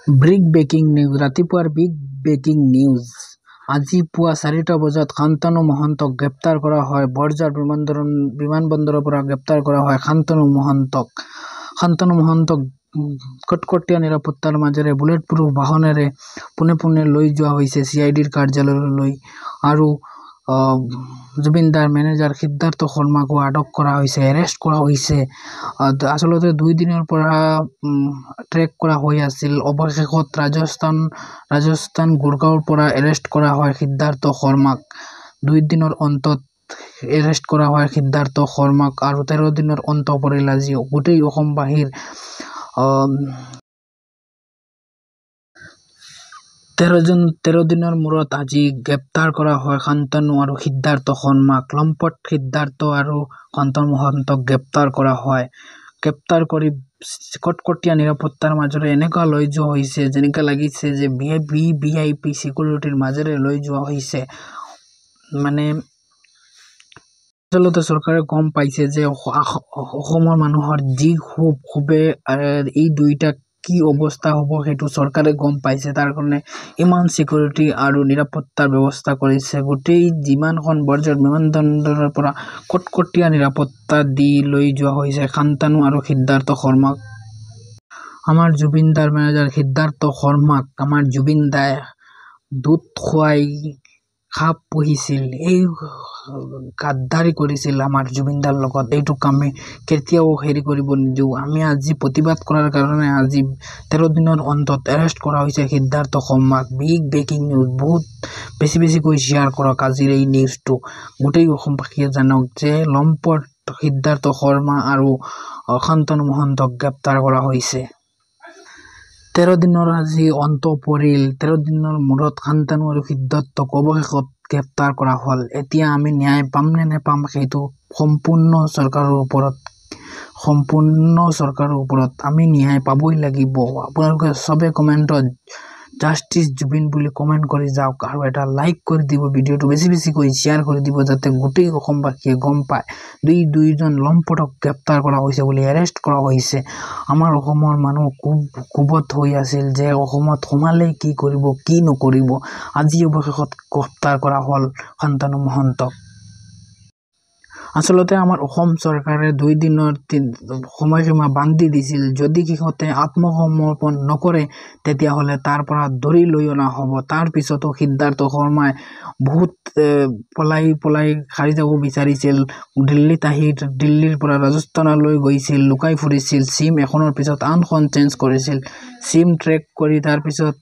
Brick breaking news ৰাতিপুৱাৰ big breaking news আজি পুৱা 4টা বজাত শান্তনু মহন্তক গ্ৰেপ্তাৰ কৰা হয়। বৰঝাৰ বিমানবন্দৰৰ পৰা গ্ৰেপ্তাৰ কৰা হয় শান্তনু মহন্তক কটকটীয়া নিৰাপত্তাৰ মাজেৰে বুলেট প্ৰুফ বাহনেৰে পুনে লৈ যোৱা হৈছে CIDৰ কাৰ্যালয়লৈ আৰু জুবিনদাৰ মেনেজাৰ সিদ্ধাৰ্থ শৰ্মাকো আটক কৰা হৈছে, এৰেষ্ট কৰা হৈছে। আচলতে 2 দিনৰ পৰা ট্ৰেক কৰা হৈ আছিল। অৱশেষত ৰাজস্থান গুৰগাঁৱৰ পৰা এৰেষ্ট কৰা হয় সিদ্ধাৰ্থ শৰ্মাক। 2 দিনৰ অন্তত এৰেষ্ট কৰা হয় সিদ্ধাৰ্থ শৰ্মাক আৰু 13 দিনৰ অন্ত পৰিল আজি। গোটেই অসমবাসীৰ 13 দিনৰ মূৰত আজি গ্ৰেপ্তাৰ কৰা হয় শান্তনু আৰু সিদ্ধাৰ্থ শৰ্মাক। লম্পট সিদ্ধাৰ্থ আৰু শান্তনু মহন্তক গ্ৰেপ্তাৰ কৰা হয়। গ্ৰেপ্তাৰ কৰি কটকটীয়া নিৰাপত্তাৰ মাজেৰে এনেকুৱা লৈ যোৱা হৈছে যেনেকুৱা লাগিছে যে VIP চিকিউৰিটিৰ মাজেৰে লৈ যোৱা হৈছে। মানে আচলতে চৰকাৰে গম পাইছে যে অসমৰ মানুহৰ যি খুবে এই দুইটা কি অৱস্থা হ'ব সেইটো চৰকাৰে গম পাইছে। তাৰ কাৰণে ইমান চিকিউৰিটি আৰু নিৰাপত্তাৰ ব্যৱস্থা কৰিছে। গোটেই যিমানখন বৰঝাৰ বিমানবন্দৰৰ পৰা কটকটীয়া নিৰাপত্তা দি লৈ যোৱা হৈছে শান্তনু আৰু সিদ্ধাৰ্থ শৰ্মাক। আমাৰ জুবিনদাৰ মেনেজাৰ সিদ্ধাৰ্থ শৰ্মাক আমাৰ জুবিনদাই দুধ খুৱাই সাপ পুহিছিল, এই গাদ্দাৰি কৰিছিল আমাৰ জুবিনদাৰ লগত। এইটো কামে কেতিয়াও হেৰি কৰিব নিদিওঁ। আমি আজি প্ৰতিবাদ কৰাৰ কাৰণে আজি 13 দিনৰ অন্তত এৰেষ্ট কৰা হৈছে সিদ্ধাৰ্থ শৰ্মাক। বিগ ব্ৰেকিং নিউজ বহুত বেছিকৈ শ্বেয়াৰ কৰক আজিৰ এই নিউজটো। গোটেই অসমবাসীয়ে জানক যে লম্পট সিদ্ধাৰ্থ শৰ্মা আৰু শান্তনু মহন্তক গ্ৰেপ্তাৰ কৰা হৈছে। 13 দিনৰ আজি অন্ত পৰিল। 13 দিনৰ মূৰত শান্তনু আৰু সিদ্ধাৰ্থক অৱশেষত গ্ৰেপ্তাৰ কৰা হ'ল। এতিয়া আমি ন্যায় পাম নে নেপাম সেইটো সম্পূৰ্ণ চৰকাৰৰ ওপৰত। আমি ন্যায় পাবই লাগিব। আপোনালোকে চবে কমেণ্টত জাষ্টিছ জুবিন বুলি কমেণ্ট কৰি যাওক আৰু এটা লাইক কৰি দিব, ভিডিঅ'টো বেছিকৈ শ্বেয়াৰ কৰি দিব যাতে গোটেই অসমবাসীয়ে গম পায় দুইজন লম্পটক গ্ৰেপ্তাৰ কৰা হৈছে বুলি, এৰেষ্ট কৰা হৈছে। আমাৰ অসমৰ মানুহ কোবত হৈ আছিল যে অসমত সোমালে কি কৰিব কি নকৰিব। আজি অৱশেষত গ্ৰেপ্তাৰ কৰা হ'ল শান্তনু মহন্তক। আচলতে আমাৰ অসম চৰকাৰে 2 দিনৰ সময়সীমা বান্ধি দিছিল। যদি সিহঁতে আত্মসমৰ্পণ নকৰে তেতিয়াহ'লে তাৰ পৰা ধৰি লৈ অনা হ'ব। তাৰ পিছতো সিদ্ধাৰ্থ শৰ্মাই বহুত পলাই সাৰি যাব বিচাৰিছিল। দিল্লীত আহি দিল্লীৰ পৰা ৰাজস্থানলৈ গৈছিল, লুকাই ফুৰিছিল। চিম এখনৰ পিছত আনখন চেঞ্জ কৰিছিল। চিম ট্ৰেক কৰি তাৰ পিছত